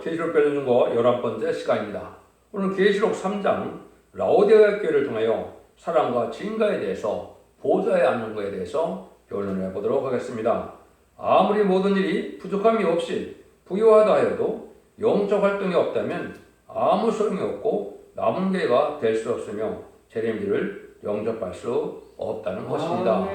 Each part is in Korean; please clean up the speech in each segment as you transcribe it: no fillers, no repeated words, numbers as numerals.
계시록 배우는 거 11번째 시간입니다. 오늘 계시록 3장 라오디게아 교회를 통하여 사랑과 진가에 대해서 보좌에 앉는 것에 대해서 변론해 보도록 하겠습니다. 아무리 모든 일이 부족함이 없이 부유하다 하여도 영적 활동이 없다면 아무 소용이 없고 남은 교회가 될 수 없으며 재림지를 영접할 수 없다는 것입니다.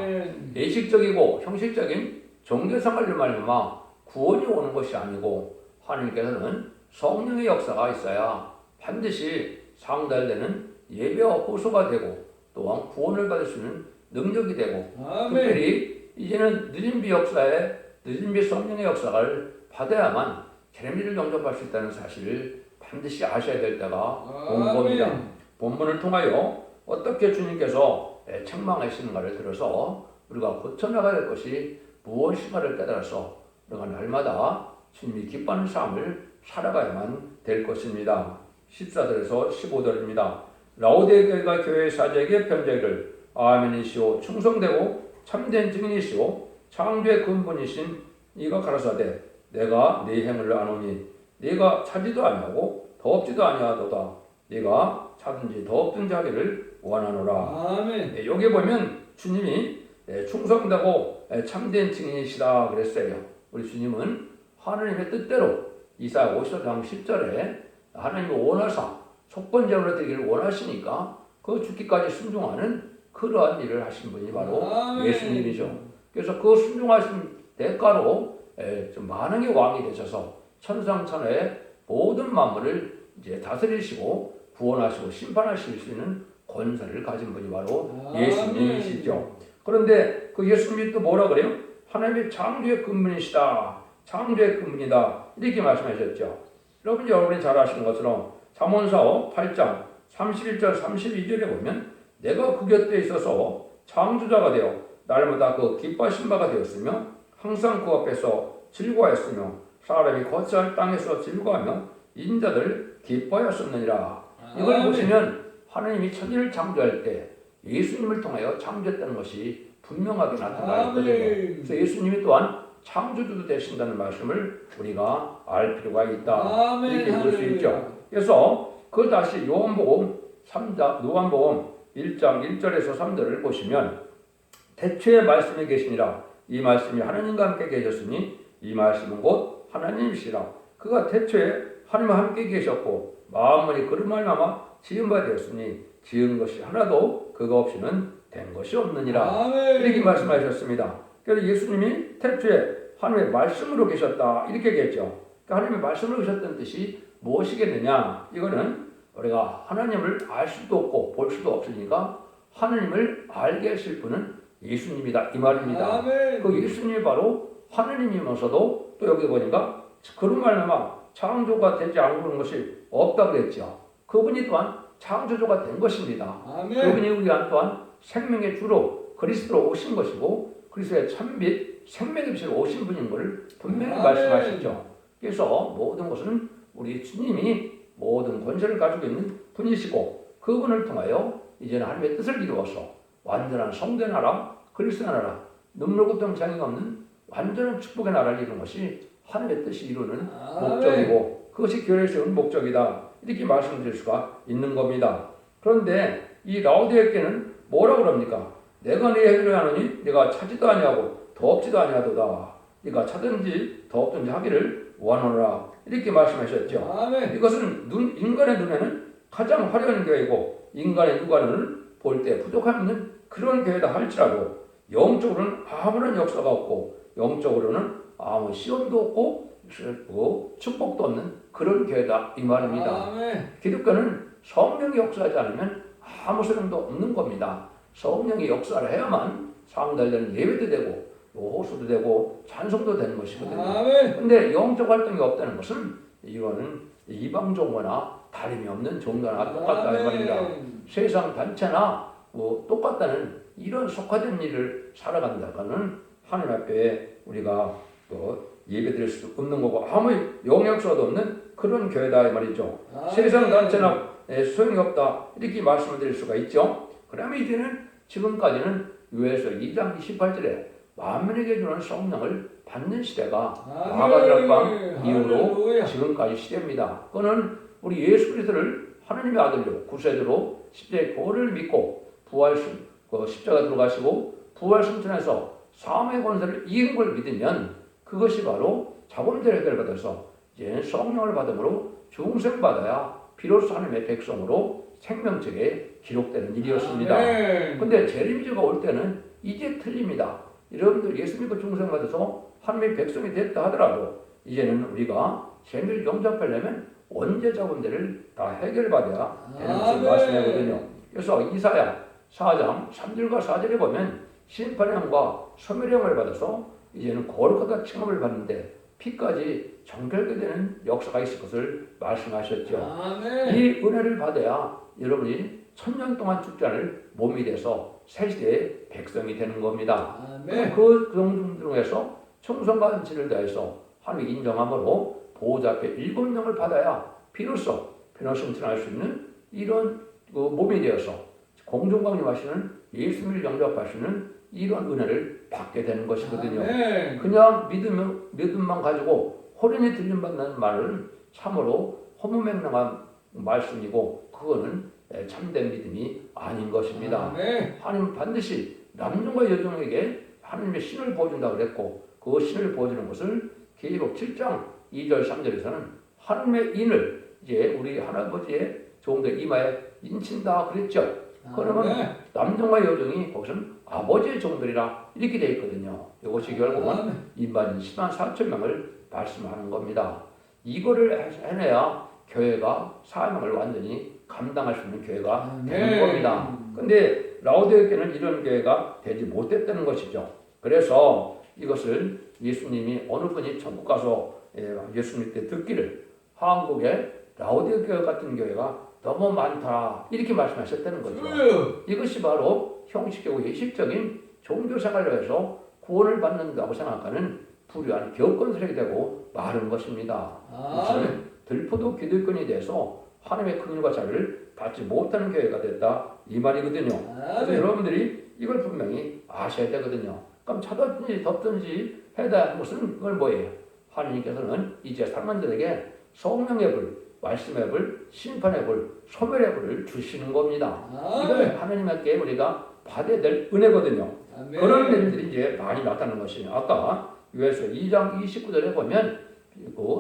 예식적이고 형식적인 종교생활을 말미암아 구원이 오는 것이 아니고 하나님께서는 성령의 역사가 있어야 반드시 상달되는 예배와 호소가 되고 또한 구원을 받을 수 있는 능력이 되고 특별히 이제는 늦은비 역사에 늦은비 성령의 역사를 받아야만 재림지를 영접할 수 있다는 사실을 반드시 아셔야 될 때가 온 겁니다. 본문을 통하여 어떻게 주님께서 책망하시는가를 들어서 우리가 고쳐나가야 할 것이 무엇인가를 깨달아서 우리가 날마다 주님이 기뻐하는 삶을 살아가야만 될 것입니다. 14절에서 15절입니다. 라오디게아 교회 사제에게 편지하기를 아멘이시오 충성되고 참된 증인이시오 창조의 근본이신 이가 가라사대 내가 네 행을 아노니 네가 차지도 아니하고 더없지도 아니하도다 네가 차든지 더없든지 하기를 원하노라. 아멘. 여기 보면 주님이 충성되고 참된 증인이시다 그랬어요. 우리 주님은 하나님의 뜻대로 이사야 54장 10절에 하나님이 원하사 속번제로 드리기를 원하시니까 그 죽기까지 순종하는 그러한 일을 하신 분이 바로 예수님이죠. 그래서 그 순종하신 대가로 만왕의 왕이 되셔서 천상천하의 모든 만물을 이제 다스리시고 구원하시고 심판하실 수 있는 권세를 가진 분이 바로 예수님이시죠. 그런데 그 예수님이 또 뭐라 그래요? 하나님의 창조의 근본이시다. 창조의 근본이다. 이렇게 말씀하셨죠. 여러분이 잘 아시는 것처럼 잠언서 8장 31절 32절에 보면 내가 그 곁에 있어서 창조자가 되어 날마다 그 기뻐하신 바가 되었으며 항상 그 앞에서 즐거워했으며 사람이 거처할 땅에서 즐거워하며 인자들 기뻐하였었느니라. 이걸 보시면 하나님이 천지를 창조할 때 예수님을 통하여 창조했다는 것이 분명하게 나타나 있거든요. 그래서 예수님이 또한 창조주도 되신다는 말씀을 우리가 알 필요가 있다. 이렇게 볼 수 있죠. 그래서 그 다시 요한복음 1장 1절에서 3절을 보시면 태초에 말씀이 계시니라 이 말씀이 하나님과 함께 계셨으니 이 말씀은 곧 하나님이시라. 그가 태초에 하나님과 함께 계셨고 만물이 그로 말미암아 지은 바 되었으니 지은 것이 하나도 그가 없이는 된 것이 없느니라. 이렇게 말씀하셨습니다. 그래서 예수님이 태초에 하나님의 말씀으로 계셨다 이렇게 얘기했죠. 그러니까 하나님의 말씀으로 계셨다는 뜻이 무엇이겠느냐? 이거는 우리가 하나님을 알 수도 없고 볼 수도 없으니까 하나님을 알게 하실 분은 예수님이다 이 말입니다. 그 예수님이 바로 하나님이면서도 또 여기 보니까 그런 말만 창조가 되지 않는 것이 없다 그랬죠. 그분이 또한 창조주가 된 것입니다. 그분이 우리한 또한 생명의 주로 그리스도로 오신 것이고 그리스도의 참빛 생명의 빛으로 오신 분인 것을 분명히 말씀하시죠. 그래서 모든 것은 우리 주님이 모든 권세를 가지고 있는 분이시고 그분을 통하여 이제는 하나님의 뜻을 이루어서 완전한 성도의 나라 그리스도의 나라 눈물 고통 장애가 없는 완전한 축복의 나라를 이루는 것이 하나님의 뜻이 이루는 목적이고 그것이 교회를 세우는 목적이다 이렇게 말씀드릴 수가 있는 겁니다. 그런데 이 라오디게아는 뭐라고 그럽니까? 내가 네 행위를 하노니 네가 차지도 아니하고 더없지도 아니하도다. 네가 차든지 더없든지 하기를 원하노라 이렇게 말씀하셨죠. 이것은 인간의 눈에는 가장 화려한 교회이고 인간의 육안을 볼 때 부족함 있는 그런 교회다 할지라도 영적으로는 아무런 역사가 없고 영적으로는 아무 시험도 없고 축복도 없는 그런 교회다 이 말입니다. 기독교는 성령이 역사하지 않으면 아무 소용도 없는 겁니다. 성령이 역사를 해야만 상달되는 예배도 되고 호소도 되고 찬송도 되는 것이거든요. 그런데 영적 활동이 없다는 것은 이거는 이방 종교나 다름이 없는 종교나 똑같다 이 말입니다. 세상 단체나 똑같다는 이런 속화된 일을 살아간다고는 하나님 앞에 우리가 예배드릴 수 없는 거고 아무 영향력도 없는 그런 교회다 이 말이죠. 세상 단체나 소용이 없다 이렇게 말씀을 드릴 수가 있죠. 그러면 이제는 지금까지는 요에서 2장 28절에 만민에게 주는 성령을 받는 시대가 마가다락방 이후로 지금까지 시대입니다. 그는 우리 예수 그리스도를 하나님의 아들로 구세주로 십자가의 보혈을 믿고 십자가 들어가시고 부활승천해서 사망의 권세를 이긴 걸 믿으면 그것이 바로 자범죄를 해결받아서 이제 성령을 받음으로 중생받아야 비로소 하나님의 백성으로 생명책에 기록되는 일이었습니다. 근데 재림주가 올 때는 이제 틀립니다. 여러분들 예수 믿고 중생받아서 하나님의 백성이 됐다 하더라도 이제는 우리가 재미를 영접하려면 원죄 자범죄를 다 해결받아야 되는 것을 말씀하거든요. 그래서 이사야 4장 3절과 4절에 보면 심판의 형과 소멸의 형을 받아서 이제는 거룩하다 칭함을 받는데 피까지 정결게 되는 역사가 있을 것을 말씀하셨죠. 이 은혜를 받아야 여러분이 천년 동안 죽지 않을 몸이 돼서 새 시대의 백성이 되는 겁니다. 그 경중 중에서 충성과 헌신을 다해서 하나님이 인정함으로 보호자 앞에 7명을 받아야 비로소 변화승천할 수 있는 이런 몸이 되어서 공중강림하시는 예수님을 영접하시는 이런 은혜를 받게 되는 것이거든요. 그냥 믿음만 가지고 호련히 들림받는 말은 참으로 허무맹랑한 말씀이고 그거는 참된 믿음이 아닌 것입니다. 하나님은 반드시 남종과 여종에게 하나님의 신을 보여준다고 그랬고 그 신을 보여주는 것을 계시록 7장 2절 3절에서는 하나님의 인을 이제 우리 할아버지의 종들 이마에 인친다 그랬죠. 그러면 남종과 여종이 거기서는 아버지의 종들이라 이렇게 되어 있거든요. 이것이 결국은 인만 10만 4천 명을 말씀하는 겁니다. 이거를 해내야 교회가 사명을 완전히 감당할 수 있는 교회가 되는 겁니다. 근데 라오디게 교회는 이런 교회가 되지 못했다는 것이죠. 그래서 이것을 예수님이 어느 분이 천국 가서 예수님 때 듣기를 한국에 라오디게 교회 같은 교회가 너무 많다 이렇게 말씀하셨다는 거죠. 이것이 바로 형식적이고 예식적인 종교생활을 해서 구원을 받는다고 생각하는 불의한 교권설이 되고 마른 것입니다. 우리는 들포도 기득권이 돼서 하나님의 긍휼과 자비를 받지 못하는 교회가 됐다 이 말이거든요. 그래서 여러분들이 이걸 분명히 아셔야 되거든요. 그럼 차든지 덥든지 해야 하는 것은 그걸 뭐예요? 하나님께서는 이제 사람들에게 성령의 불, 말씀의 불, 심판의 불, 소멸의 불을 주시는 겁니다. 이걸 하나님께 우리가 받아야 될 은혜거든요. 그런 일들이 이제 많이 나타나는 것이에요. 아까 요에서 2장 29절에 보면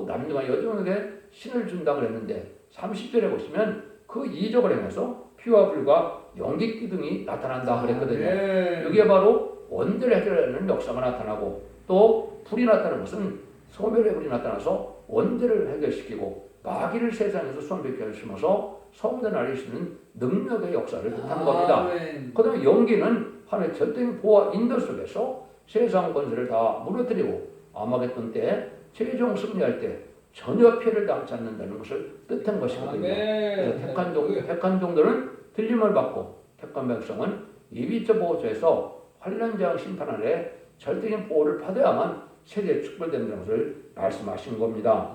남녀와 여종에게 신을 준다고 그랬는데 30절에 보시면 그 이적을 행해서 피와 불과 연기 기둥이 나타난다 그랬거든요. 여기에 바로 원죄를 해결하는 역사가 나타나고 또 불이 나타나는 것은 소멸의 불이 나타나서 원죄를 해결시키고 마귀를 세상에서 손쉽게 하시면서 성전을 알리시는 능력의 역사를 뜻하는 겁니다. 그 다음에 연기는 하나님의 절대적인 보호와 인도 속에서 세상 권세를 다 무너뜨리고 아마겟돈 때 최종 승리할 때 전혀 피해를 당치 않는다는 것을 뜻한 것이거든요. 그래서 택한 종들은 들림을 받고 택한 백성은 예비적 보호처에서 환난장 심판 아래 절대적인 보호를 받아야만 세대에 축복된다는 것을 말씀하신 겁니다.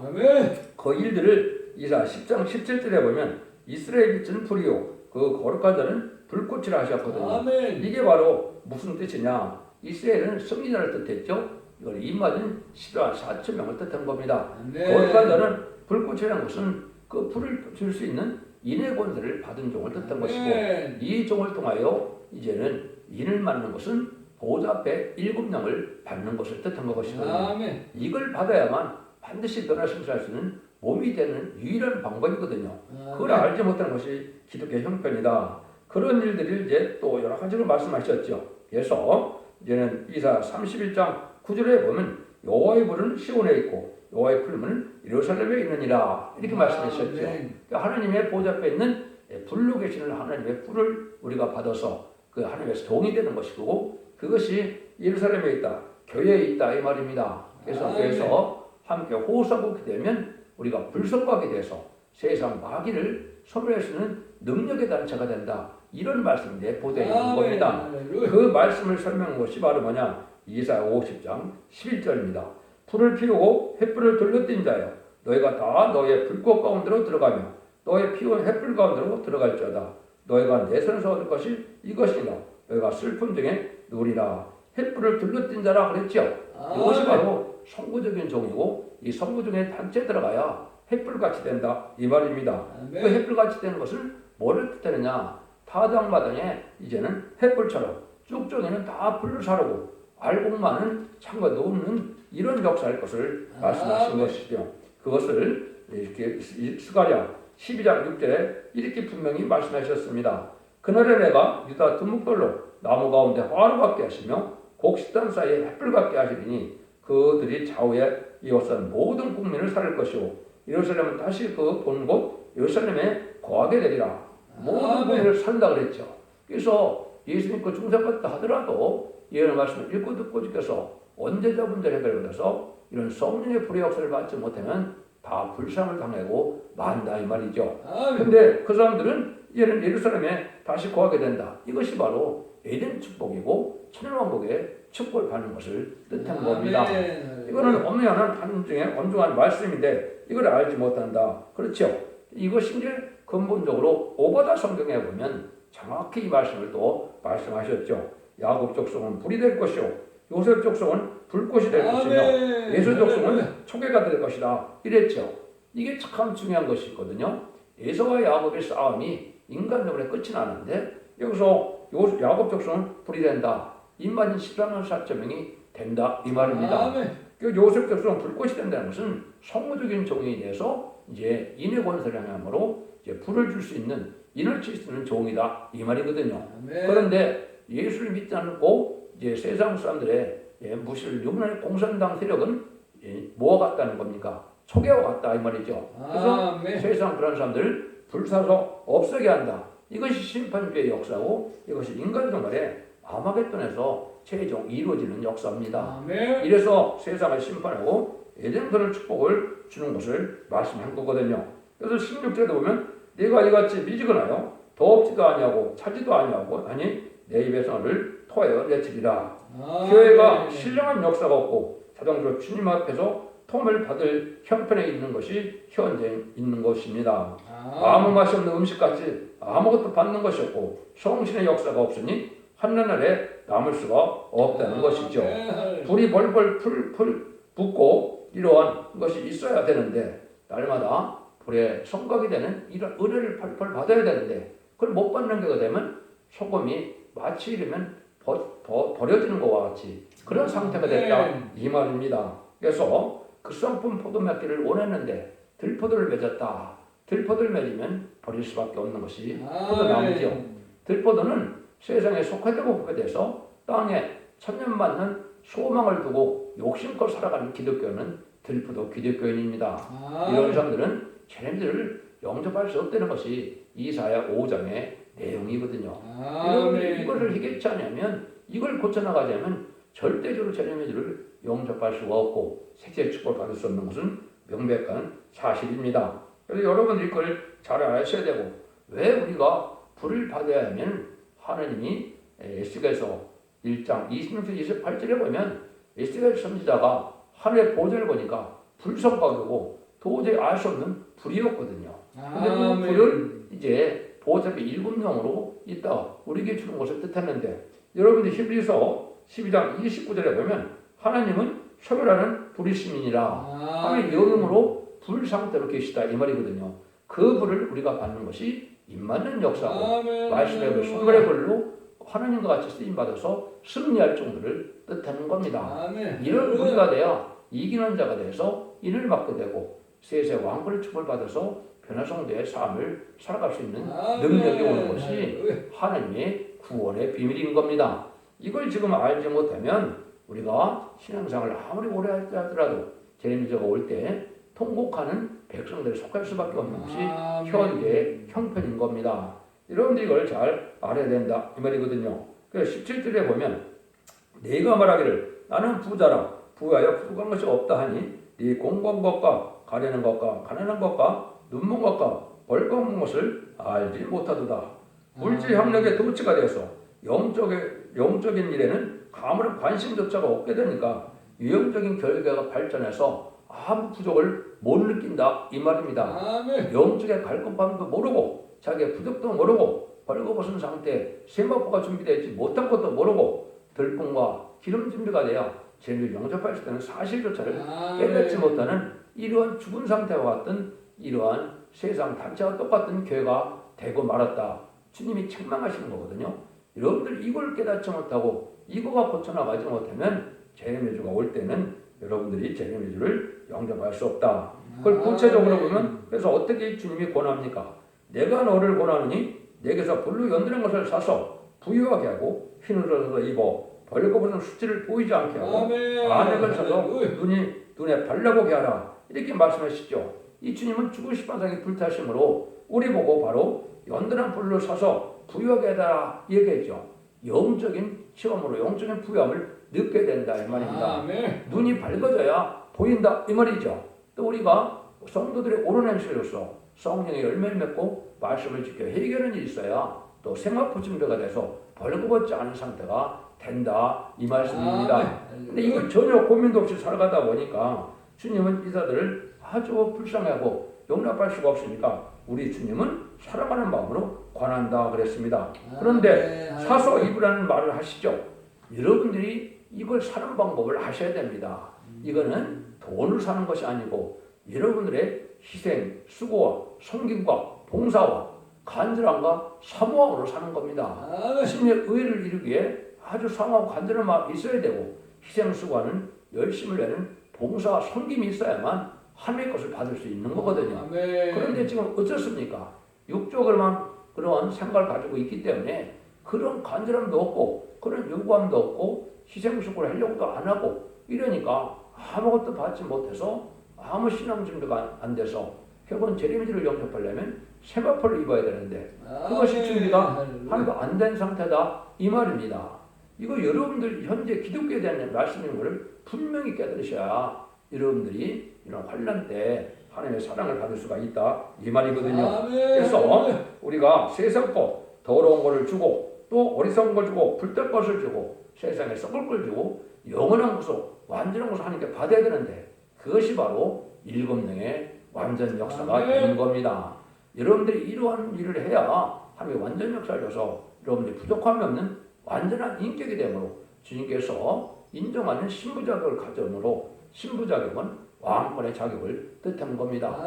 그 일들을 이사 10장 17절에 보면 이스라엘 빛은 불이요 그 거룩한 자는 불꽃이라 하셨거든요. 이게 바로 무슨 뜻이냐? 이스라엘은 승리자를 뜻했죠. 이걸 입맞은 10만 4천 명을 뜻한 겁니다. 거룩한 자는 불꽃이라는 것은 그 불을 줄 수 있는 인의 권세를 받은 종을 뜻한 것이고 이 종을 통하여 이제는 인을 맞는 것은 보호자 앞에 7명을 받는 것을 뜻한 것이거든요. 이걸 받아야만 반드시 변화승천할 수 있는 몸이 되는 유일한 방법이거든요. 그걸 알지 못하는 것이 기독교 형편이다. 그런 일들을 이제 또 여러 가지로 말씀하셨죠. 그래서 이제는 이사 31장 9절에 보면 여호와의 불은 시온에 있고 여호와의 풀무는 예루살렘에 있느니라 이렇게 말씀하셨죠. 그러니까 하나님의 보좌 앞에 있는 불로 계시는 하나님의 불을 우리가 받아서 그 하나님의 종이 되는 것이고 그것이 예루살렘에 있다, 교회에 있다 이 말입니다. 그래서 함께 호소하게 되면 우리가 불성하게 돼서 세상 마귀를 소멸할 수 있는 능력의 단체가 된다. 이런 말씀이 내포되어 있는 겁니다. 그 말씀을 설명한 것이 바로 뭐냐? 이사야 50장 11절입니다. 불을 피우고 횃불을 돌려띈 자여 너희가 다 너의 불꽃 가운데로 들어가며 너의 피운 횃불 가운데로 들어갈지어다. 너희가 내 손에서 얻을 것이 이것이니라. 너희가 슬픔 중에 누리라. 횃불을 둘러띈 자라 그랬죠. 이것이 바로 선구적인 종이고 이 선구종의 단체에 들어가야 횃불같이 된다 이 말입니다. 그 횃불같이 되는 것을 뭐를 뜻하느냐? 타당마당에 이제는 횃불처럼 쭉정이는 다 불을 사르고 알곡만은 창과 놓는 이런 역사일 것을 말씀하신 것이죠. 그것을 이렇게 스가랴 12장 6절에 이렇게 분명히 말씀하셨습니다. 그날에 내가 유다 두목들로 나무 가운데 화로 같게 하시며 곡식단 사이에 횃불 같게 하시리니 그들이 좌우에 이웃은 모든 국민을 살릴 것이요 예루살렘은 다시 그 본곳 예루살렘에 거하게 되리라. 모든 국민을 산다 그랬죠. 그래서 예수 믿고 중생받다 하더라도 예언의 말씀을 읽고 듣고 지켜서 언제자 문제를 해결해서 이런 성령의 불의 역사를 받지 못하면 다 불상을 당하고 만다 이 말이죠. 근데 그 사람들은 이제는 예루살렘에 다시 거하게 된다. 이것이 바로 에덴 축복이고 천년왕국의 축복을 받는 것을 뜻하는 겁니다. 이거는 엄연한 단중에 엄중한 말씀인데 이걸 알지 못한다. 그렇죠? 이것이 이제 근본적으로 오바다 성경에 보면 정확히 이 말씀을 또 말씀하셨죠. 야곱 족속은 불이 될 것이요 요셉 족속은 불꽃이 될 것이며 에서 족속은 초계가 될 것이다 이랬죠. 이게 참 중요한 것이 있거든요. 에서와 야곱의 싸움이 인간적으로 끝이 나는데 여기서 야곱 족속은 불이 된다. 인마진 13만 4천 명이 된다 이 말입니다. 그 요셉 족속은 불꽃이 된다는 것은 성무적인 종에 대해서 이제 인의 권세를 향함으로 이제 불을 줄 수 있는 인을 칠 수 있는 종이다 이 말이거든요. 그런데 예수를 믿지 않고 이제 세상 사람들의 무실 유문의 공산당 세력은 뭐와 같다는 겁니까? 초계와 같다 이 말이죠. 그래서 세상 그런 사람들을 불사서 없애게 한다. 이것이 심판주의 역사고 이것이 인간 정말의 아마겟돈에서 최종 이루어지는 역사입니다. 이래서 세상을 심판하고 에덴don을 축복을 주는 것을 말씀한 거거든요. 그래서 16절에 보면 내가 이같이 미지근하여 더럽지도 아니하고 차지도 아니하고 아니 내 입의 선을 토하여 내치리라. 교회가 신령한 역사가 없고 자동적으로 주님 앞에서 톰을 받을 형편에 있는 것이 현재 있는 것입니다. 아무 맛이 없는 음식같이 아무것도 받는 것이 없고 성신의 역사가 없으니 한나날에 남을 수가 없다는 것이죠. 불이 벌벌 붙고 이러한 것이 있어야 되는데 날마다 불에 성각이 되는 이런 은혜를 펄펄 받아야 되는데 그걸 못 받는 게가 되면 소금이 마치 이러면 버려지는 것과 같이 그런 상태가 됐다 이 말입니다. 그래서 그 성품 포도 맺기를 원했는데 들포도를 맺었다. 들포도를 맺으면 버릴 수밖에 없는 것이 포도나무죠. 들포도는 세상에 속하되고 후회돼서 땅에 천년받는 소망을 두고 욕심껏 살아가는 기독교는 들포도 기독교인입니다. 이런 사람들은 쟤네들을 영접할 수 없다는 것이 이사야 5장의 내용이거든요. 여러분이 이거를 해결치 않으면 이걸 고쳐나가자면 절대적으로 쟤네들을 영접할 수가 없고 색채 축복을 받을 수 없는 것은 명백한 사실입니다. 그래서 여러분들이 그걸 잘 아셔야 되고 왜 우리가 불을 받아야 하면 하나님이 에스겔서 1장 26절 28절에 보면 에스겔 선지자가 하늘의 보좌를 보니까 불성각이고 도저히 알 수 없는 불이었거든요. 근데 그 불을 이제 보좌비 7명으로 있다 우리에게 주는 것을 뜻했는데 여러분들 히브리서 12장 29절에 보면 하나님은 소멸하는 불이시민이라 하나님의 영음으로 불 상태로 계시다 이 말이거든요. 그 불을 우리가 받는 것이 입맞는 역사고 말씀의 불, 소멸의 불로 하나님과 같이 쓰임받아서 승리할 정도를 뜻하는 겁니다. 이런 우리가 돼야 이기는 자가 돼서 인을 받게 되고 세세 왕권의 축복을 받아서 변화성도의 삶을 살아갈 수 있는 능력이 오는 것이 하나님의 구원의 비밀인 겁니다. 이걸 지금 알지 못하면 우리가 신앙생활을 아무리 오래 하더라도 재림제가 올 때 통곡하는 백성들에 속할 수밖에 없는 것이 현재의 형편인 겁니다. 여러분들이 이걸 잘 알아야 된다 이 말이거든요. 그래서 17절에 보면 내가 말하기를 나는 부자라 부하여 부족한 것이 없다 하니 네 공부한 것과 가려는 것과 가난한 것과 눈먼 것과 벌거운 것을 알지 못하도다. 물질 학력의 도치가 되어서 영적인 일에는 아무런 관심조차가 없게 되니까 유형적인 결과가 발전해서 아무 부족을 못 느낀다 이 말입니다. 영적의 갈급함도 모르고 자기의 부족도 모르고 벌거벗은 상태에 세마포가 준비되어 있지 못한 것도 모르고 들뿐과 기름 준비가 되어 재림을 영접할 때는 사실조차를 깨닫지 못하는 이러한 죽은 상태와 같은 이러한 세상 단체와 똑같은 교회가 되고 말았다. 주님이 책망하시는 거거든요. 여러분들 이걸 깨닫지 못하고 이거가 고쳐나가지 못하면 재림의 주가 올 때는 여러분들이 재림의 주를 영접할 수 없다. 그걸 구체적으로 보면 그래서 어떻게 주님이 권합니까? 내가 너를 권하느니 내게서 불로 연드는 것을 사서 부유하게 하고 흰옷을 얻어 입어 벌거벗은 수치를 보이지 않게 하고 안액을 사서 눈에 발라보게 하라. 이렇게 말씀하시죠. 이 주님은 죽으신 반상이 불타심으로 우리 보고 바로 연단한 불로 사서 부유하게 하라 얘기했죠. 영적인 시험으로 영적인 부유함을 느껴야 된다 이 말입니다. 눈이 밝아져야 보인다 이 말이죠. 또 우리가 성도들의 옳은 행실로서 성령의 열매를 맺고 말씀을 지켜 해결하는 일이 있어야 또 생화포 준비가 돼서 벌거벗지 않은 상태가 된다 이 말씀입니다. 근데 이걸 전혀 고민도 없이 살아가다 보니까 주님은 이사들을 아주 불쌍하고 용납할 수가 없으니까 우리 주님은 사랑하는 마음으로 관한다 그랬습니다. 그런데 사서 입으라는 말을 하시죠. 여러분들이 이걸 사는 방법을 아셔야 됩니다. 이거는 돈을 사는 것이 아니고 여러분들의 희생, 수고와 섬김과 봉사와 간절함과 사모함으로 사는 겁니다. 주님의 의를 이루기에 아주 사모하고 간절한 마음이 있어야 되고 희생, 수고하는 열심을 내는 봉사와 섬김이 있어야만 하나님의 것을 받을 수 있는 거거든요. 그런데 지금 어떻습니까? 육적으로만 그런 생각을 가지고 있기 때문에 그런 간절함도 없고 그런 요구함도 없고 희생, 수고를 하려고도 안 하고 이러니까 아무것도 받지 못해서 아무 신앙 준비가 안 돼서 결국은 재림주를 영접하려면 세마포를 입어야 되는데 그것이 준비가 하나도 안 된 상태다 이 말입니다. 이거 여러분들 현재 기독교에 대한 말씀인 것을 분명히 깨달으셔야 여러분들이 이런 환난 때 하나님의 사랑을 받을 수가 있다 이 말이거든요. 그래서 우리가 세상 것 더러운 것을 주고 또 어리석은 걸 주고 불떨 것을 주고 세상에 썩을 걸 주고 영원한 구속 완전한 구속 하나님께 받아야 되는데 그것이 바로 일곱 명의 완전 역사가 되는 겁니다. 여러분들이 이러한 일을 해야 하나님의 완전 역사를 줘서 여러분들이 부족함이 없는 완전한 인격이 되므로 주님께서 인정하는 신부 자격을 가져므로 신부 자격은 왕권의 자격을 뜻하는 겁니다.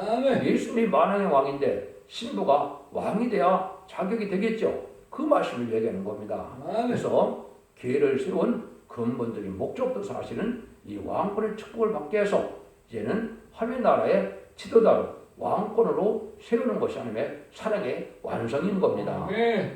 예수님이 만왕의 왕인데 신부가 왕이 돼야 자격이 되겠죠. 그 말씀을 얘기하는 겁니다. 그래서 교회를 세운 근본적인 목적도 사실은 이 왕권의 축복을 받게 해서 이제는 하나님의 나라의 지도자로 왕권으로 세우는 것이 하나님의 사랑의 완성인 겁니다.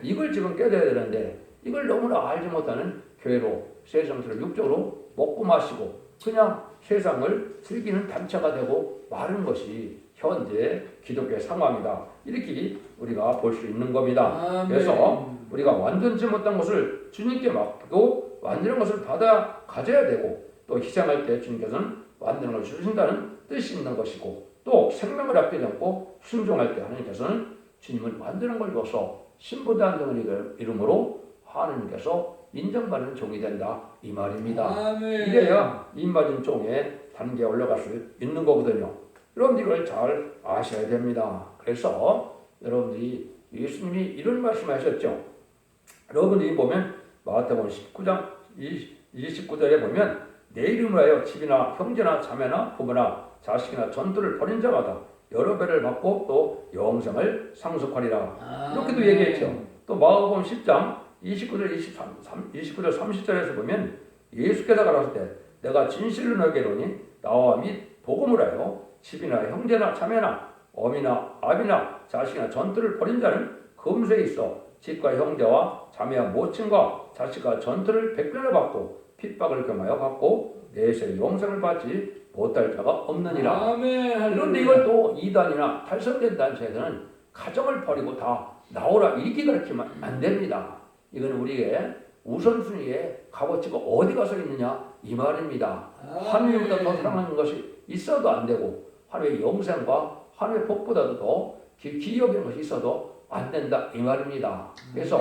이걸 지금 깨달아야 되는데 이걸 너무나 알지 못하는 교회로 세상을 육적으로 먹고 마시고 그냥 세상을 즐기는 단체가 되고 마는 것이 현재 기독교의 상황이다. 이렇게 우리가 볼 수 있는 겁니다. 그래서 우리가 완전치 못한 것을 주님께 맡기고 완전한 것을 받아 가져야 되고 또 희생할 때 주님께서는 완전한 것을 주신다는 뜻이 있는 것이고 또 생명을 아끼지 않고 순종할 때 하나님께서는 주님은 완전한 걸 줘서 신부단정을 이름으로 하나님께서 인정받는 종이 된다 이 말입니다. 이래야 입맞은 종의 단계에 올라갈 수 있는 거거든요. 여러분 이걸 잘 아셔야 됩니다. 그래서 여러분들이 예수님이 이런 말씀하셨죠. 여러분들이 보면 마태복음 19장 29절에 보면 내 이름을 하여 집이나 형제나 자매나 부모나 자식이나 전투를 벌인 자마다 여러 배를 받고 또 영생을 상속하리라. 이렇게도 얘기했죠. 또 마가복음 10장 29절 30절에서 보면 예수께서 가라사대 때 내가 진실로 너에게 이르노니 나와 및 복음을 하여 집이나 형제나 자매나 어미나 아비나 자식이나 전투를 벌인 자는 금수에 있어 집과 형제와 자매와 모친과 자식과 전투를 100배나 받고 핍박을 경하여 받고 내세 영생을 받지 못할 자가 없느니라. 그런데 이걸 또 이단이나 탈선된 단체에서는 가정을 버리고 다 나오라 이렇게 가르치면 안 됩니다. 이건 우리의 우선순위에 값어치가 어디 가서 있느냐 이 말입니다. 하나님보다 더 사랑하는 것이 있어도 안 되고 하나님의 영생과 하나님의 복보다도 더 귀히 여기는 것이 있어도 안 된다 이 말입니다. 그래서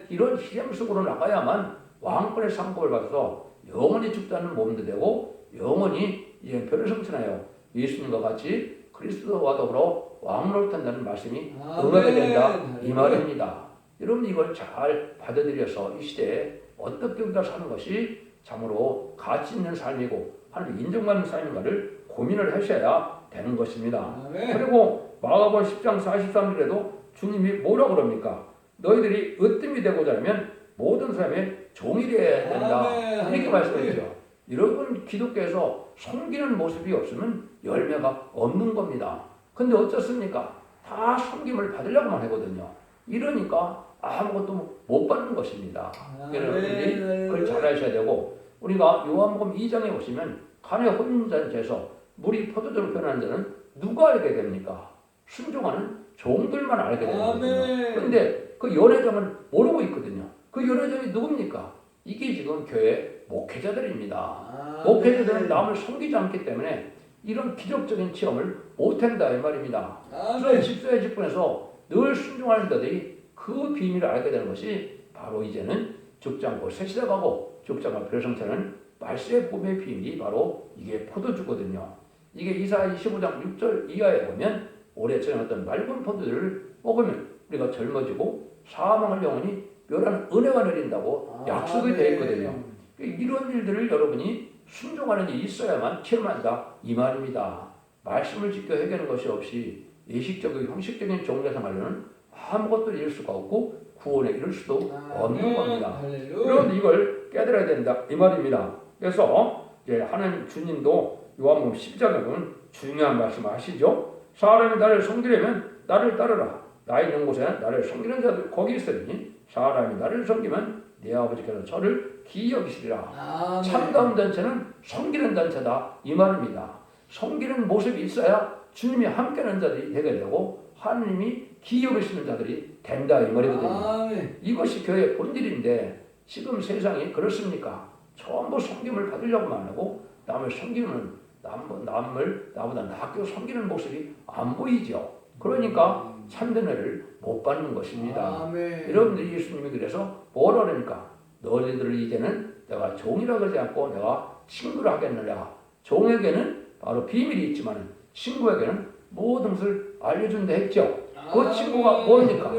이런 희생 속으로 나가야만 왕권의 상급을 받아서 영원히 죽지 않는 몸도 되고 영원히 예표를 성취하여 예수님과 같이 그리스도와 더불어 왕으로 탄다는 말씀이 응하게 된다 이 말입니다. 여러분 이걸 잘 받아들여서 이 시대에 어떻게 우리가 사는 것이 참으로 가치 있는 삶이고 하나님 인정받는 삶인가를 고민을 하셔야 되는 것입니다. 그리고 마가복음 10장 43절에도 주님이 뭐라고 그럽니까? 너희들이 으뜸이 되고자 하면 모든 사람의 종이 되어야 된다. 이렇게 말씀했죠. 여러분 기독교에서 섬기는 모습이 없으면 열매가 없는 겁니다. 근데 어쩌습니까? 다 섬김을 받으려고만 하거든요. 이러니까 아무것도 못 받는 것입니다. 여러분들이 그걸 잘 아셔야 되고, 우리가 요한복음 2장에 보시면 간에 혼인잔치에서 물이 포도주로 변하는 데는 누가 알게 됩니까? 순종하는 종들만 알게 되는 거거든요. 그런데 그 연회장은 모르고 있거든요. 그 연회장이 누굽니까? 이게 지금 교회 목회자들입니다. 목회자들은 남을 섬기지 않기 때문에 이런 기적적인 체험을 못한다 이 말입니다. 그래서 집사의 직분에서 늘 순종하는 자들이 그 비밀을 알게 되는 것이 바로 이제는 죽지 않고 새 시작하고 죽지 않고 별성차는 말세의 봄의 비밀이 바로 이게 포도주거든요. 이게 이사야 25장 6절 이하에 보면 올해 전에 어떤 맑은 포도주를 먹으면 우리가 젊어지고 사망을 영원히 멸하는 은혜가 내린다고 약속이 되어 있거든요. 이런 일들을 여러분이 순종하는 일이 있어야만 체험한다 이 말입니다. 말씀을 지켜 해결하는 것이 없이 예식적이고 형식적인 종교생활로는 아무것도 이룰 수가 없고 구원에 이룰 수도 없는 겁니다. 그런데 이걸 깨달아야 된다 이 말입니다. 그래서 이제 하나님 주님도 요한복음 10장에 보면 중요한 말씀을 하시죠. 사람이 나를 섬기려면 나를 따르라. 나 있는 곳에 나를 섬기는 자들 거기 있으니 사람이 나를 섬기면 내 아버지께서 저를 기여기시리라. 참다운 단체는 섬기는 단체다 이 말입니다. 섬기는 모습이 있어야 주님이 함께하는 자들이 되게 되고 하나님이 기여기시는 자들이 된다 이 말이거든요. 이것이 교회의 본질인데 지금 세상이 그렇습니까? 전부 섬김을 받으려고만 하고 남을 섬기는 남을 나보다 낫게 섬기는 모습이 안 보이죠. 그러니까 참된 은혜를 못 받는 것입니다. 여러분들이 예수님이 그래서 뭐라 그러니까 너희들을 이제는 내가 종이라 그러지 않고 내가 친구라 하겠느냐. 종에게는 바로 비밀이 있지만 친구에게는 모든 것을 알려준다 했죠. 그 친구가 뭡니까?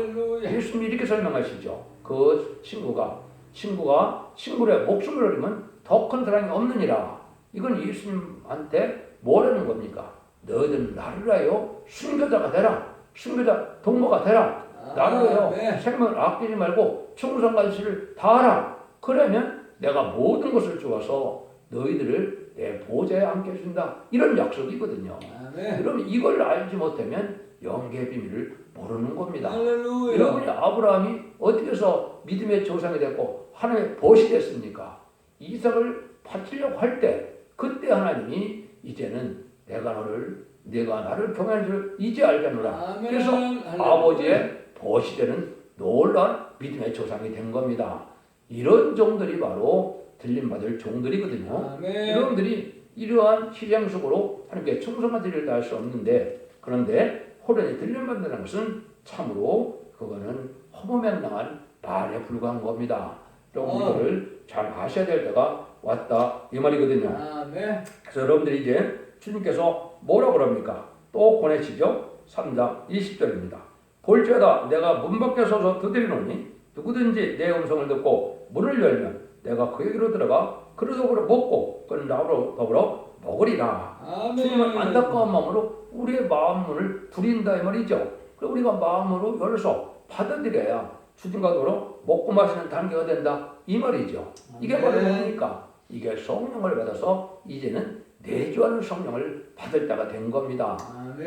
예수님이 이렇게 설명하시죠. 그 친구가 친구의 목숨을 버리면 더 큰 사랑이 없느니라. 이건 예수님한테 뭐라는 겁니까? 너희들 나를 위하여 순교자가 되라. 순교자 동무가 되라. 나를 위하여 생명을 아끼지 말고 충성관시를 다하라. 그러면 내가 모든 것을 주어서 너희들을 내 보좌에 함께 해준다. 이런 약속이거든요. 그러면 이걸 알지 못하면 영계의 비밀을 모르는 겁니다. 여러분이 아브라함이 어떻게 해서 믿음의 조상이 됐고 하나님의 벗이 됐습니까? 이삭을 바치려고 할 때 그때 하나님이 이제는 내가 나를 경외하는 줄 이제 알겠노라. 그래서 아버지의 벗이 되는 놀라운 믿음의 조상이 된 겁니다. 이런 종들이 바로 들림받을 종들이거든요. 여러분들이 이러한 희생 속으로 하나님께 충성한 일을 다할 수 없는데, 그런데 호련히 들림받는다는 것은 참으로 그거는 허무맹랑한 말에 불과한 겁니다. 여러분 이거를 잘 아셔야 될 때가 왔다 이 말이거든요. 그래서 여러분들이 이제 주님께서 뭐라고 그럽니까? 또 보내시죠. 3장 20절입니다. 볼지어다 내가 문 밖에 서서 두드리노니 누구든지 내 음성을 듣고 문을 열면 내가 그에게로 들어가 그릇으로 먹고 그는 나로 더불어 먹으리라. 주님은 안타까운 마음으로 우리의 마음 문을 부린다 이 말이죠. 그리고 우리가 마음으로 열어서 받아들여야 주님과 더불어 먹고 마시는 단계가 된다 이 말이죠. 이게 바로 뭡니까? 이게 성령을 받아서 이제는 내주하는 성령을 받을 때가 된 겁니다.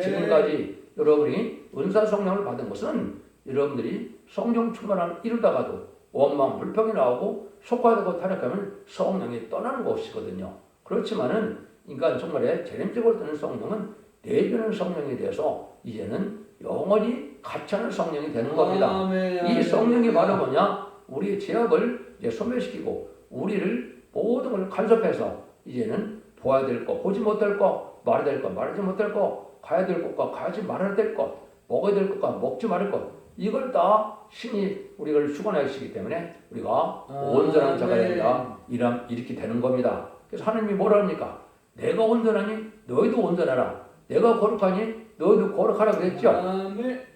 지금까지 여러분이 은사 성령을 받은 것은 여러분들이 성령 충만함을 이루다가도 원망 불평이 나오고 속화되고 타락하면 성령이 떠나는 것이거든요. 그렇지만은 인간 정말에 재림적으로 뜨는 성령은 내주는 성령에 대해서 이제는 영원히 같이하는 성령이 되는 겁니다. 이 성령이 바로 뭐냐? 우리의 죄악을 이제 소멸시키고 우리를 모든 걸 간섭해서 이제는 보아야 될 것, 보지 못할 것, 말해야 될 것, 말하지 못할 것, 가야 될 것과 가지 말아야 될 것, 먹어야 될 것과 먹지 말을 것, 이걸 다 신이 우리를 주관하시기 때문에 우리가 온전한 자가 된다. 이렇게 되는 겁니다. 그래서 하나님이 뭐라 합니까? 내가 온전하니 너희도 온전하라. 내가 거룩하니 너희도 거룩하라 그랬죠.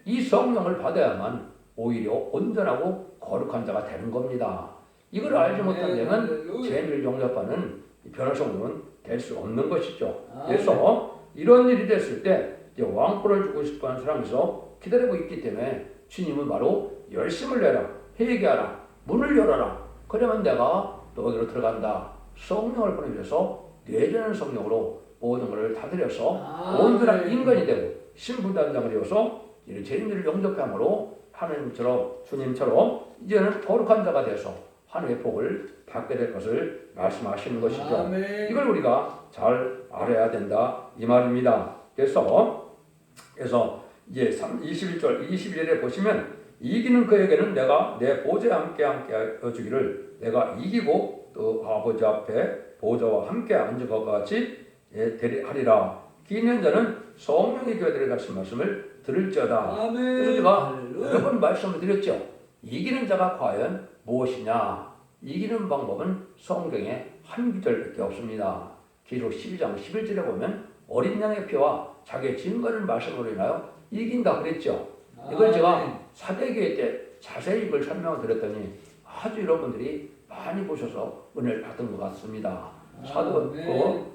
이 성령을 받아야만 오히려 온전하고 거룩한 자가 되는 겁니다. 이걸 알지 못한다면 재미를 영접하는 변화성도는 될 수 없는 것이죠. 그래서 이런 일이 됐을 때 이제 왕권을 주고 싶어하는 사람에서 기다리고 있기 때문에 주님은 바로 열심을 내라, 회개하라, 문을 열어라. 그러면 내가 너희로 들어간다. 성령을 보내줘서 뇌전한 성령으로 모든 것을 다스려서 온전한 인간이 되고 신부단장을 이어서 이런 죄인들을 영접함으로 하나님처럼 주님처럼 이제는 거룩한 자가 돼서 하나님의 복을 받게 될 것을 말씀하시는 것이죠. 아멘. 이걸 우리가 잘 알아야 된다 이 말입니다. 그래서 이제 21절 21절에 보시면 이기는 그에게는 내가 내 보좌에 함께 하여 주기를 내가 이기고 또 아버지 앞에 보좌와 함께 앉은 것과 같이 되리하리라. 기는 자는 성령의 교회들의 같은 말씀을 들을지어다. 아멘. 그래서 제가 할렐루야. 여러 번 말씀을 드렸죠. 이기는 자가 과연 무엇이냐? 이기는 방법은 성경에 한 구절밖에 없습니다. 기록 12장 11절에 보면 어린 양의 피와 자기의 증거를 말씀으로 인하여 이긴다 그랬죠. 이걸 제가 사대교회 때 자세히 이걸 설명을 드렸더니 아주 여러분들이 많이 보셔서 은혜를 받은 것 같습니다.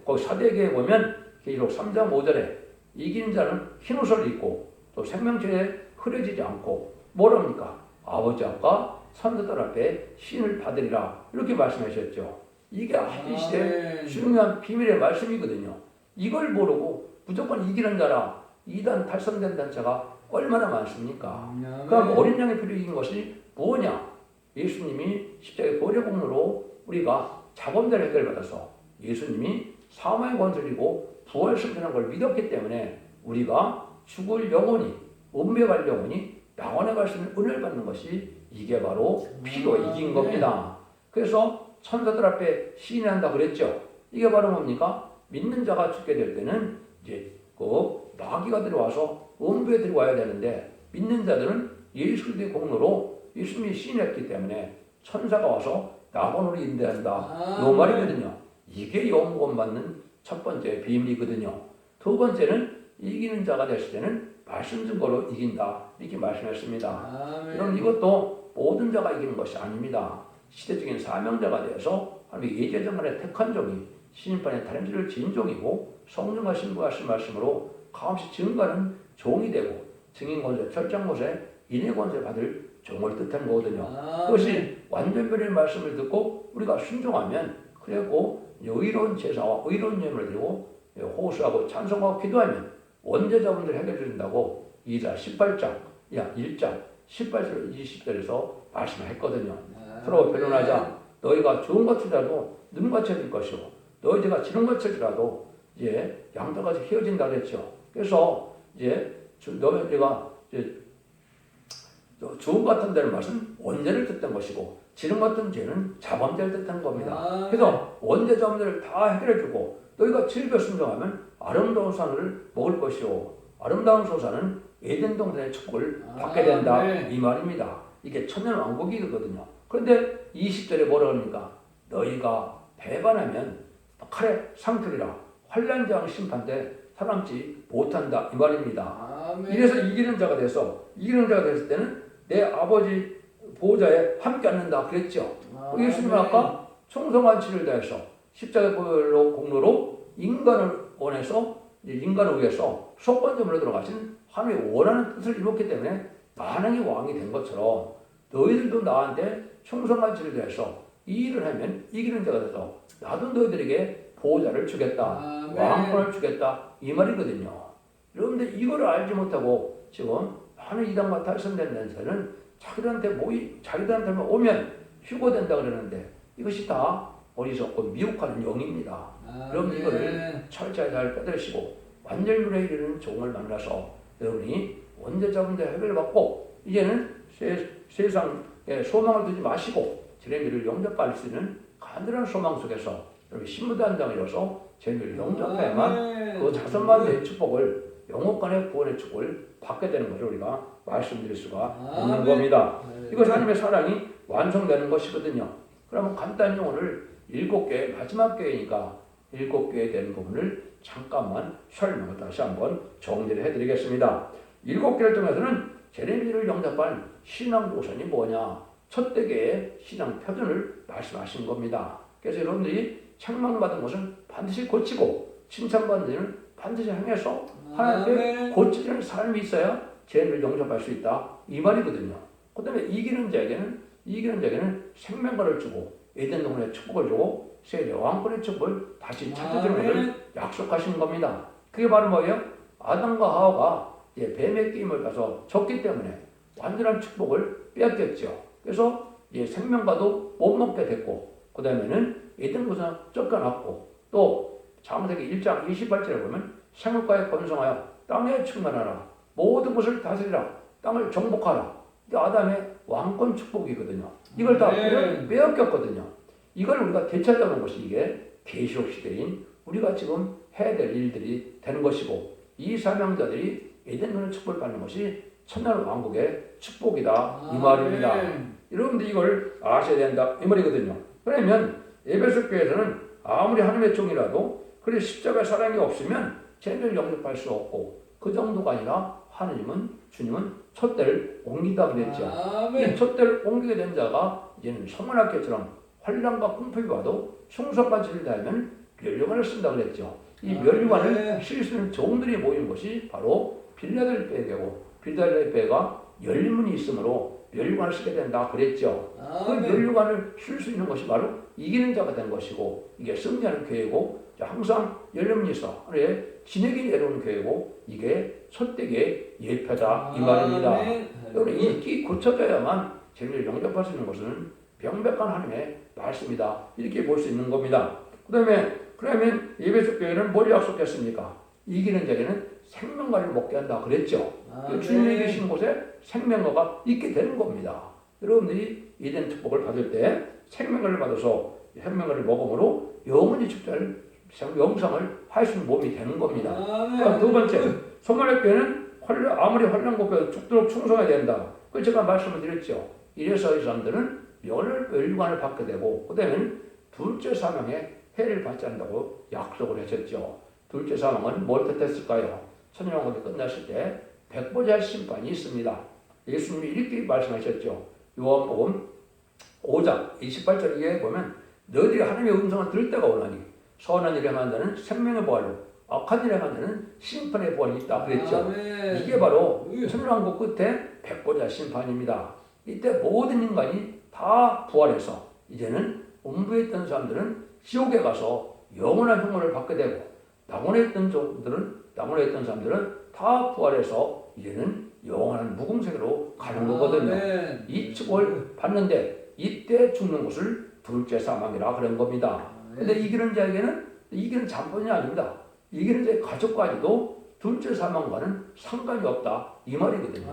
거기 사대교회 보면 기록 3장 5절에 이기는 자는 흰 옷을 입고 또 생명체에 흐려지지 않고 뭐랍니까? 아버지 앞과 선자들 앞에 신을 받으리라 이렇게 말씀하셨죠. 이게 아주 이 시대의 중요한 비밀의 말씀이거든요. 이걸 모르고 무조건 이기는 자라 이단 탈선된 단체가 얼마나 많습니까? 그럼 어린 양의 피로 이긴 것이 뭐냐? 예수님이 십자가의 보혈의 공로로 우리가 자범죄를 해결받아서 예수님이 사망의 권세를 이고 부활 승천한 걸 믿었기 때문에 우리가 죽을 영혼이 은배갈 영혼이 낙원에 갈 수 있는 은혜를 받는 것이 이게 바로 피로 이긴 겁니다. 그래서 천사들 앞에 시인한다 그랬죠. 이게 바로 뭡니까? 믿는 자가 죽게 될 때는 이제 그 마귀가 들어와서 은배에 들어와야 되는데 믿는 자들은 예수 그리스도의 공로로 예수님이 시인했기 때문에 천사가 와서 낙원으로 인도한다. 이 말이거든요. 이게 영권 받는 첫 번째 비밀이거든요. 두 번째는 이기는 자가 됐을 때는 말씀 증거로 이긴다. 이렇게 말씀했습니다. 그럼 이것도 모든 자가 이기는 것이 아닙니다. 시대적인 사명자가 되어서 하나님의 예제정간에 택한 종이 신인판의 다림질을 진 종이고 성령과 신부하신 말씀으로 가없이 증거하는 종이 되고 증인권세, 철장못에 인해권세 받을 종을 뜻하는 거거든요. 그것이 완전변의 말씀을 듣고 우리가 순종하면 그리고 의로운 제사와 의로운 예물을 드리고 호소하고 찬송하고 기도하면 원죄자분들 해결해 준다고 이사 18장 1장 18절 20절에서 말씀했거든요. 서로 변론하자 너희가 좋은 것이라도 눈같이 해줄 것이고 너희가 지는 것이라도 이제 양다같이 헤어진다 그랬죠. 그래서 이제 너희가 이제 좋은 것 같은 데는 말은 원죄를 뜻한 것이고 지는 것 같은 죄는 자범죄를 뜻한 겁니다. 그래서 원죄자분들을 다 해결해주고 너희가 즐겨 순종하면 아름다운 산을 먹을 것이요 아름다운 소산은 에덴 동산의 축복을 받게 된다 이 말입니다. 이게 천년왕국이거든요. 그런데 20절에 뭐라 합니까? 너희가 배반하면 칼에 상틀이라 환난장 심판 때 살아남지 못한다 이 말입니다. 이래서 이기는 자가 됐을 때는 내 아버지 보좌에 함께 앉는다 그랬죠. 예수님은 아까 충성한 치를 다해서 십자가의 보혈로 공로로 인간을 원해서 인간을 위해서 속건점으로 들어가신 하나님의 원하는 뜻을 이뤘기 때문에 만왕의 왕이 된 것처럼 너희들도 나한테 충성한 치를 다해서 이 일을 하면 이기는 자가 돼서 나도 너희들에게 보좌를 주겠다. 왕권을 주겠다. 이 말이거든요. 여러분들 이거를 알지 못하고 지금 많은 이단과 탈선된 데는 자기들한테만 오면 휴거된다 그러는데 이것이 다 어리석고 미혹하는 영입니다. 여러분 이거를 철저히 잘 빼들으시고 완전율에 이르는 종을 만나서 여러분이 원죄자분들 해결을 받고 이제는 세상에 소망을 두지 마시고 재림을 영접할 수 있는 간절한 소망 속에서 여러분 신부단장을 이뤄서 재림을 영접해야만 그 자선만대의 축복을 영혼간의 구원의 축복을 받게 되는 것을 우리가 말씀드릴 수가 있는 겁니다. 이것이 하나님의 사랑이 완성되는 것이거든요. 그러면 간단히 오늘 7개 마지막 교회니까 7개에 대한 부분을 잠깐만 설명을 다시 한번 정리를 해드리겠습니다. 7개를 통해서는 제레미야를 영접한 신앙 도선이 뭐냐? 첫대계의 신앙 표준을 말씀하신 겁니다. 그래서 여러분들이 책망받은 것은 반드시 고치고 칭찬받는 일은 반드시 행해서 하나님께 고치는 삶이 있어야 죄를 용서할 수 있다 이 말이거든요. 그 다음에 이기는 자에게는 생명과를 주고 에덴 동산의 축복을 주고 세계 왕권의 축복을 다시 찾아주는 것을 약속하시는 겁니다. 그게 바로 뭐예요? 아담과 하와가 뱀의 끼임을 가서 졌기 때문에 완전한 축복을 빼앗겼죠. 그래서 생명과도 못 먹게 됐고 그 다음에는 에덴 동산 쫓겨났고 또 창세기 1장 28절에 보면 생물과에 번성하여 땅에 충만하라 모든 것을 다스리라 땅을 정복하라. 이게 아담의 왕권 축복이거든요. 이걸 다 빼앗겼거든요. 이걸 우리가 되찾아오는 것이 이게 계시록 시대인 우리가 지금 해야 될 일들이 되는 것이고 이 사명자들이 에덴 동산 축복을 받는 것이 천년 왕국의 축복이다 이 말입니다. 여러분들 이걸 아셔야 된다 이 말이거든요. 그러면 에베소 교회에서는 아무리 하나님의 종이라도 그래 십자가 사랑이 없으면 죄를 영접할 수 없고 그 정도가 아니라 주님은 촛대를 옮긴다 그랬죠. 이 촛대를 옮기게 된 자가 이제는 성문학교처럼 환난과 궁핍이 와도 충성과 진리를 다하면 면류관을 쓴다 그랬죠. 이 면류관을 쓸 수 있는 종들이 모인 것이 바로 빌라델피아교고 빌라델피아가 열문이 있으므로 면류관을 쓰게 된다 그랬죠. 그 면류관을 쓸 수 있는 것이 바로 이기는 자가 된 것이고 이게 승리하는 교회고 항상 열문이 있어 하루에 진액이 내려오는 교회고 이게 첫대기의 예표다 이 말입니다. 여러분 이 끼 고쳐져야만 죄를 용접할 수 있는 것은 명백한 하나님의 말씀이다 이렇게 볼 수 있는 겁니다. 그러면 에베소 교회는 뭘 약속했습니까? 이기는 자에게는 생명과를 먹게 한다 그랬죠. 주님이 계신 곳에 생명과가 있게 되는 겁니다. 여러분들이 에덴 축복을 받을 때 생명과를 받아서 생명과를 먹음으로 영원히 축제할 영상을 할 수 있는 몸이 되는 겁니다. 두 번째, 소망의 교회는 아무리 환난고뼈도 죽도록 충성해야 된다. 그 제가 말씀을 드렸죠. 이래서 이 사람들은 멸류관을 받게 되고 그다음에 둘째 사명에 해를 받지 않는다고 약속을 하셨죠. 둘째 사명은 뭘 뜻했을까요? 천년왕국이 끝났을 때 백보자 심판이 있습니다. 예수님이 이렇게 말씀하셨죠. 요한복음 5장 28절에 보면 너희들이 하나님의 음성을 들을 때가 오나니 선한 일에 만드는 생명의 보활로 악한 일에 만드는 심판의 보활이 있다 그랬죠. 이게 바로 천년왕국 끝에 백보자 심판입니다. 이때 모든 인간이 다 부활해서 이제는 음부에 있던 사람들은 지옥에 가서 영원한 형벌을 받게 되고 낙원에 있던 사람들은 다 부활해서 이제는 영원한 무궁세계로 가는 거거든요. 이 축복을 받는데 이때 죽는 것을 둘째 사망이라 그런 겁니다. 근데 이기는 자에게는 이기는 자뿐이 아닙니다. 이기는 자의 가족까지도 둘째 사망과는 상관이 없다 이 말이거든요.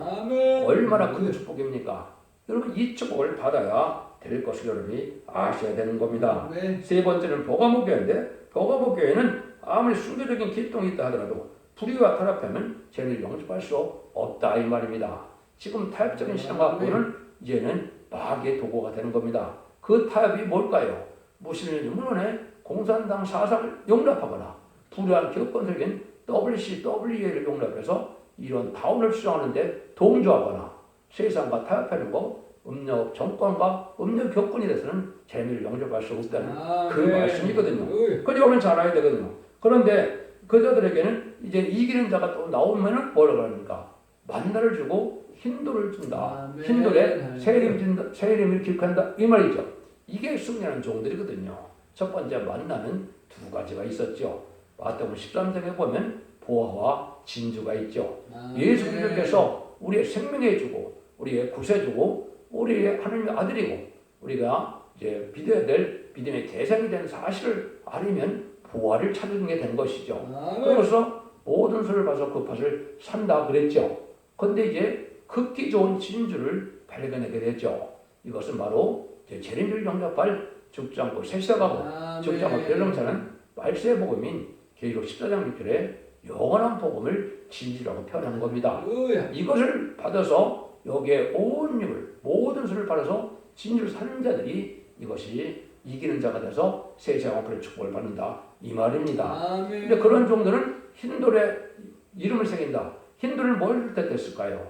얼마나 큰 축복입니까? 여러분 이 축복을 받아야 될 것을 여러분이 아셔야 되는 겁니다. 세 번째는 버가모 교회인데 버가모 교회는 아무리 순교적인 기통이 있다 하더라도 불의와 타락하면 죄를 용서할 수 없다 이 말입니다. 지금 타협적인 신앙 갖고는 이제는 마귀의 도구가 되는 겁니다. 그 타협이 뭘까요? 무슬림 문헌에 공산당 사상을 용납하거나 불의한 기업건설인 WCWA를 용납해서 이런 다운을 주장하는데 동조하거나 세상과 타협하는 거 음력 정권과 음력 격분이 돼서는 재미를 영접할 수 없다는 그 말씀이거든요. 그저 오면 잘 알아야 되거든요. 그런데 그자들에게는 이제 이기는 자가 또 나오면은 뭐라고 합니까? 만나를 주고 힌도를 준다. 힌도에 세림을 기록한다. 이 말이죠. 이게 승리하는 종들이거든요. 첫 번째 만나는 두 가지가 있었죠. 마태복음 13장에 보면 보화와 진주가 있죠. 예수 그리스도께서 우리의 생명해 주고 우리의 구세 주고 우리의 하나님의 아들이고 우리가 이제 믿어야 될 믿음의 대상이 된 사실을 알면 보화를 찾는 게 된 것이죠. 그래서 모든 수를 봐서 그 팥을 산다 그랬죠. 그런데 이제 극기 좋은 진주를 발견하게 됐죠. 이것은 바로 재림을 영접할 죽지 않고 세시다가고 죽지 않고 별렁차는 말세의 복음인 계시록 14장 6절에 영원한 복음을 진주라고 표현한 겁니다. 이것을 받아서 여기에 온 힘을 모든 수를 받아서 진주를 사는 자들이 이것이 이기는 자가 돼서 세세왕권의 축복을 받는다 이 말입니다. 근데 그런 종들은 흰돌에 이름을 새긴다. 흰돌을 뭘 뜻했을까요?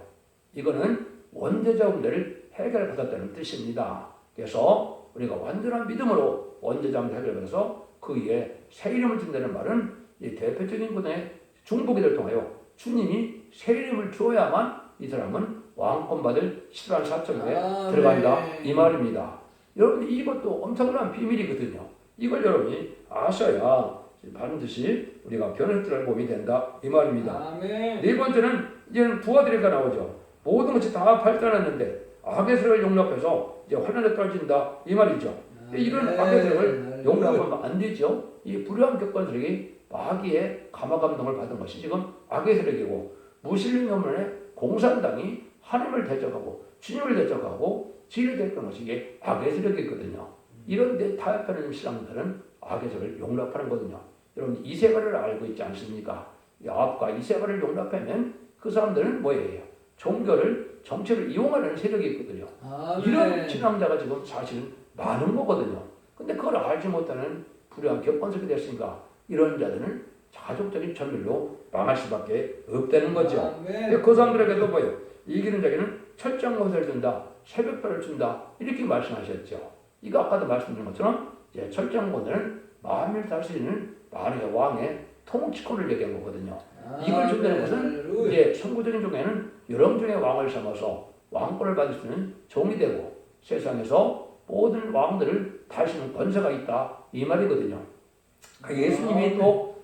이거는 원죄자 문제를 해결받았다는 뜻입니다. 그래서 우리가 완전한 믿음으로 원죄자 문제 해결받아서 그 위에 새 이름을 준다는 말은 이 대표적인 분의 중보기를 통하여 주님이 새 이름을 주어야만 이 사람은 왕권 받을 14만 4천에 들어간다 이 말입니다. 여러분 이것도 엄청난 비밀이거든요. 이걸 여러분이 아셔야 반드시 우리가 변화를 보게 된다 이 말입니다. 네 번째는 이제는 두 아들이가 나오죠. 모든 것이 다 발전했는데 악의 세력을 용납해서 이제 환란에 떨어진다 이 말이죠. 이런 악의 세력을 용납하면 안 되죠. 이 불의한 격반 세력이 마귀의 감화감동을 받은 것이 지금 악의 세력이고 무신론 혐오의 공산당이 하나님을 대적하고 주님을 대적하고 진리를 대적하는 것이 이게 악의 세력이거든요. 이런 데 타협하는 신앙들은 악의 세력을 용납하는 거거든요. 여러분 이세가를 알고 있지 않습니까? 악과 이세가를 용납하면 그 사람들은 뭐예요? 종교를 정치를 이용하는 세력이 있거든요. 이런 신앙자가 지금 사실은 많은 거거든요. 근데 그걸 알지 못하는 불의한 격반석이 됐으니까 이런 자들은 가족적인 천멸로 망할 수밖에 없다는 거죠. 그 사람들에게도 뭐예요? 이기는 자에게는 철저한 것을 준다, 새벽별을 준다 이렇게 말씀하셨죠. 이거 아까도 말씀드린 것처럼 이제 철저한 것은 만민을 다스리는 만의 왕의 통치권을 얘기한 거거든요. 이걸 준다는 것은 이제 선구적인 종에는 여러 종의 왕을 삼아서 왕권을 받을 수 있는 종이 되고 세상에서 모든 왕들을 다스리는 권세가 있다 이 말이거든요. 예수님이 또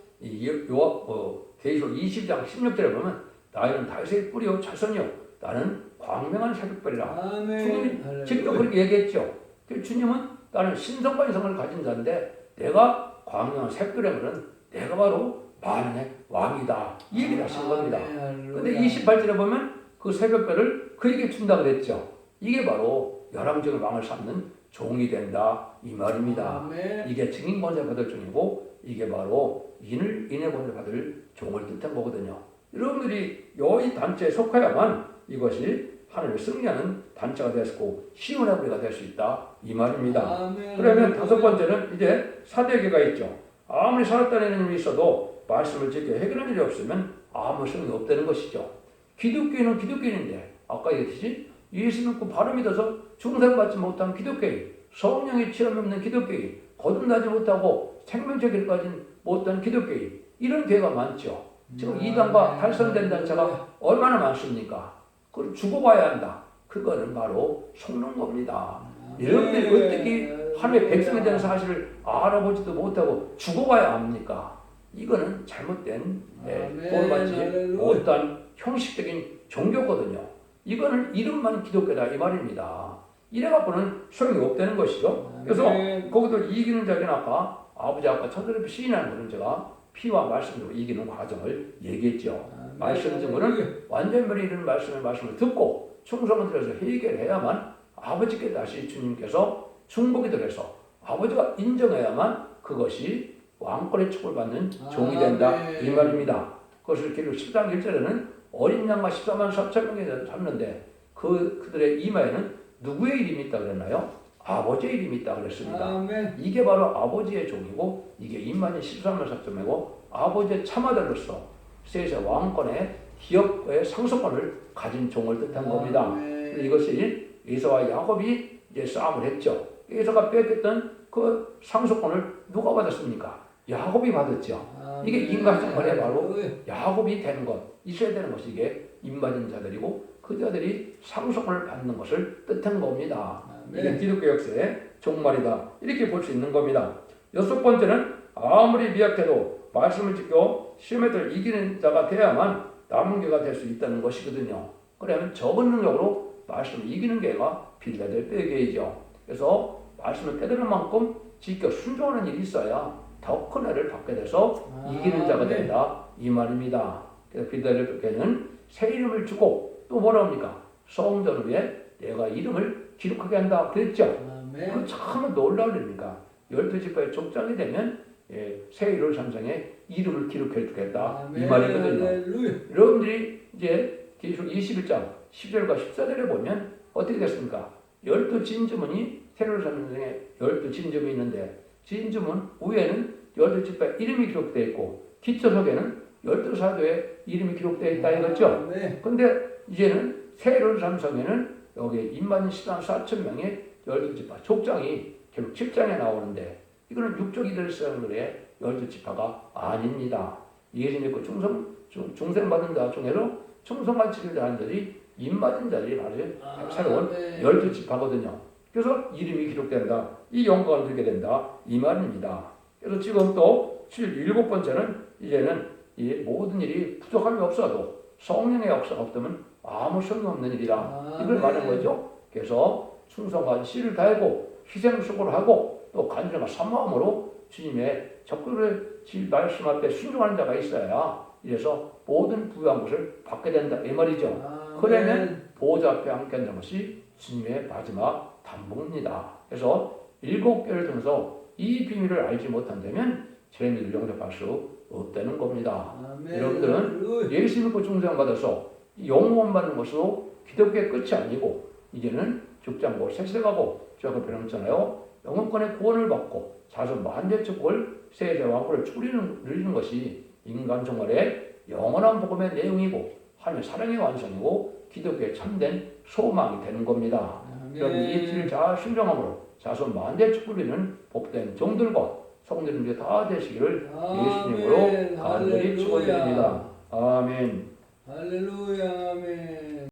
계시록 20장 16절에 보면 나는 다윗의 뿌리요 자손이요 나는 광명한 새벽별이라 주님이 직접 그렇게 얘기했죠. 주님은 나는 신성과 인성을 가진 자인데 내가 광명한 새벽별이면 내가 바로 만왕의 왕이다 이 얘기를 하신 겁니다. 그런데 28절에 보면 그 새벽별을 그에게 준다고 그랬죠. 이게 바로 열왕적인 왕을 삼는 종이 된다 이 말입니다. 이게 증인 권세 받을 종이고 이게 바로 인의 권세 받을 종을 뜻한 거거든요. 여러분들이 이 단체에 속하야만 이것이 하늘을 승리하는 단체가 됐고 시온의 부리가 될 수 있다 이 말입니다. 그러면 다섯 번째는 이제 사대계가 있죠. 아무리 살았다는 힘이 있어도 말씀을 지켜 해결할 일이 없으면 아무 소용이 없다는 것이죠. 기독교인은 기독교인인데 아까 얘기했듯이 예수 믿고 바로 믿어서 중생받지 못한 기독교인, 성령의 체험이 없는 기독교인, 거듭나지 못하고 생명체계를 가진 못한 기독교인 이런 교회가 많죠. 지금 이단과 탈선된 단체가 얼마나 많습니까? 그걸 죽어봐야 한다. 그거는 바로 속는 겁니다. 여러분들이 어떻게 하나님의 백성이 되는 사실을 알아보지도 못하고 죽어봐야 합니까? 이거는 잘못된 본받지 못한 형식적인 종교거든요. 이거는 이름만 기독교다 이 말입니다. 이래갖고는 소용이 없다는 것이죠. 그래서 거기도 이기는 자에게는 아버지 아까 천사를 시인하는 것은 제가 피와 말씀으로 이기는 과정을 얘기했죠. 말씀 증거는 완전히 이런 말씀을 듣고 충성을 들여서 해결해야만 아버지께 다시 주님께서 중복이 들어서 아버지가 인정해야만 그것이 왕권의 축복을 받는 종이 된다 이 말입니다. 그것을 기록 10장 1절에는 어린 양과 14만 4천 명이 잡는데 그들의 이마에는 누구의 이름이 있다 그랬나요? 아버지의 이름이 있다 그랬습니다. 이게 바로 아버지의 종이고 이게 임마니 14만 4천 명이고 아버지의 참아들로서 세세 왕권의 기업의 상속권을 가진 종을 뜻한 겁니다. 이것이 에서와 야곱이 이제 싸움을 했죠. 에서가 뺏겼던 그 상속권을 누가 받았습니까? 야곱이 받았죠. 이게 인간상권의 바로 야곱이 되는 것, 있어야 되는 것이 이게 임받은 자들이고 그 자들이 상속권을 받는 것을 뜻한 겁니다. 이게 기독교 역사의 종말이다. 이렇게 볼 수 있는 겁니다. 여섯 번째는 아무리 미약해도 말씀을 지켜 시험을 이기는 자가 돼야만 남은 교가 될 수 있다는 것이거든요. 그러면 적은 능력으로 말씀을 이기는 교회가 빌라델피아교회이죠. 그래서 말씀을 깨달은 만큼 지켜 순종하는 일이 있어야 더 큰 애를 받게 돼서 이기는 자가 된다 이 말입니다. 그래서 빌라델피아교회는 새 이름을 주고 또 뭐라 합니까? 성전 위에 내가 이름을 기록하게 한다 그랬죠. 그 참 놀라운 일입니까? 12지파의 족장이 되면 새 이름 삼성에 이름을 기록해 주겠다 이 말이거든요. 여러분들이 이제 계시록 21장 10절과 14절에 보면 어떻게 됐습니까? 12진주문이 새로 삼성에 12진주문이 있는데 진주문 위에는 12지파의 이름이 기록되어 있고 기초석에는 12사도의 이름이 기록되어 있다 이거죠. 그런데 이제는 새로운 삼성에는 여기 2만 14,000명의 12지파 족장이 결국 7장에 나오는데 이거는 육족이 될 사람들의 12지파가 아닙니다. 예수 믿고 중생 받은 자 중에서 충성과 지를 하는 자들이 임받은 자들이 바로 새로운 12지파거든요. 그래서 이름이 기록된다. 이 영광을 누리게 된다. 이 말입니다. 그래서 지금 또 7번째는 이제는 이 모든 일이 부족함이 없어도 성령의 역사가 없다면 아무 소용없는 일이다. 이걸 말하는 거죠. 그래서 충성과 씨를 다하고 희생수고를 하고 또 간절한 사모함으로 주님의 적그를 말씀 앞에 순종하는 자가 있어야 이래서 모든 부유한 것을 받게 된다 이 말이죠. 그러면 보호자 앞에 함께 한다는 것이 주님의 마지막 담보입니다. 그래서 7개를 통해서 이 비밀을 알지 못한다면 죄인들을 영접할 수 없다는 겁니다. 여러분들은 예수 믿고 중생받아서 영원 받는 것으로 기독교의 끝이 아니고 이제는 죽장고 색색하고 제가 변함잖아요. 영혼권의 구원을 받고 자손 만대 축복을 세자 왕국을 누리는 것이 인간 생활의 영원한 복음의 내용이고 하나님의 사랑의 완성이고 기독교의 참된 소망이 되는 겁니다. 그럼 이 길을 잘 순종함으로 자손 만대 축복을 누리는 복된 종들과 성도님들이 다 되시기를 예수님으로 간절히 축원드립니다. 아멘. 할렐루야. 아멘.